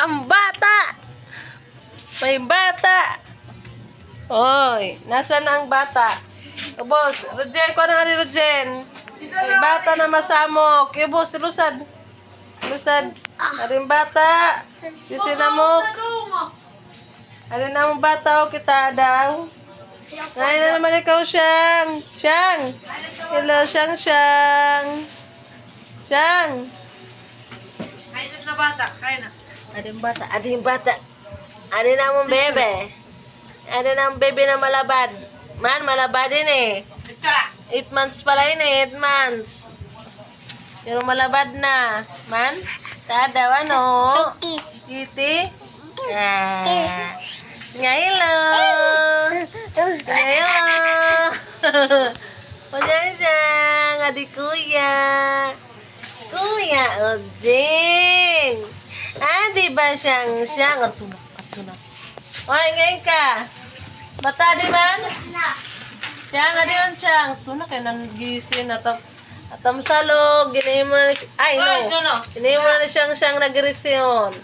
Ang bata! May bata! Oy, nasaan na ang bata? O boss, Rojen, kuha na nga ni Rojen. May bata na masamok. Yung boss, lusad. Lusad. Aring bata. Isinamok. Aring na mong bata o kita daw. Ngayon na naman ikaw, Siyang. Siyang. Hello, Siyang, Siyang. Siyang. Kain na bata, kain na. Aring bata, aring bata. Aring na mong bebe. Aring na mong bebe na malabad. Man, malabad din eh. 8 months pala yun eh, 8 months. Pero malabad na. Man, tadaw ano? Kitty? Ah. Singa hello. Singa hello. Panyang-siyang, adik kuya. Kuya, Ojing. Adi ba siyang-siyang? Ato na. Oy, ngayon ka. Bata, di ba? Siyang, adi yun siyang. Ito na, kaya nang-gising. Atam salog, ginayin mo na siya. Ay, no. Ginayin mo na siyang nag-resyon.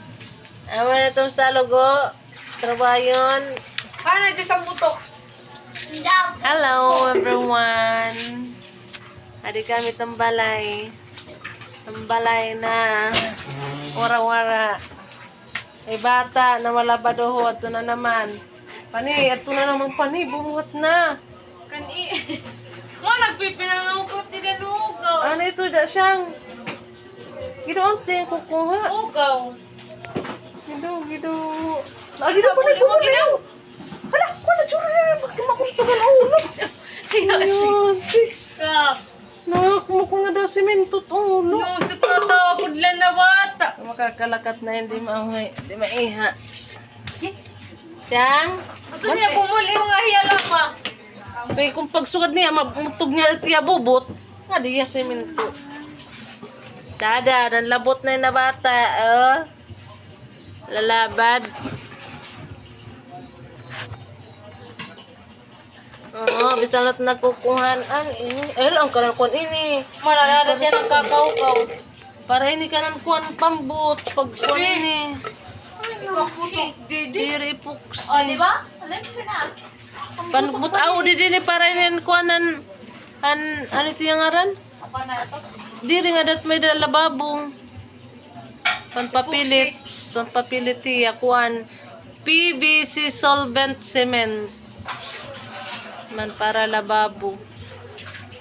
Ayaw mo na itong salog, oh. Sarap ba yun? Paano dyan sa butok? Hello, everyone. Adi kami tambalay. Tambalay na. Wara-wara. May bata na malabadoho. Ito na naman. Ito na naman pani. Bumuhat na. Kani. Mo nagpipinangukot ni Danugaw. Ano ito da siyang? Gidoonte kukuha. Ugaw. Gido. Gido pa na kuha. Hala, wala tsura. Bakit makustugan ang ulo? Ayosik. Nak, ko na daw simento ang ulo. Nusip na to, pudlan na bata. Makakalakat na hindi maiha. Siyang? Gusto niya bumuli yung ahiyala pa. Kaya kung pagsugad niya, mabutog niya at bubot, nga diya simento. Dada, nanlabot na yung nabata, oh. Lalabad. Oo, bisalat na kukuhan. Ang kanakon ini. Malalalat siya ng kakao-kaw. Para ini kanan kuhan pambut. Pagkuhan ini. Putok, didi. Diri puks. O, di ba? Alam mo na. Panbut aw di din para ini kuhanan. Ano ito yung aran? Apa na ito? Diri nga dat may lababong. Panpapilit. Panpapilit iya kuhan. PVC solvent cement. Man para lababo.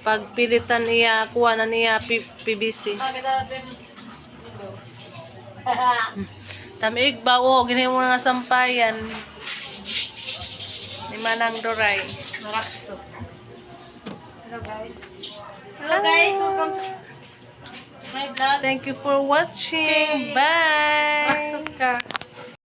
Pagpilitan iya, kuha na niya PVC. Tamig ba o, gini mo nga sampayan. Ni Manang Doray. Marakso. Hello guys. Hello guys, welcome to my vlog. Thank you for watching. Bye! Maksud ka.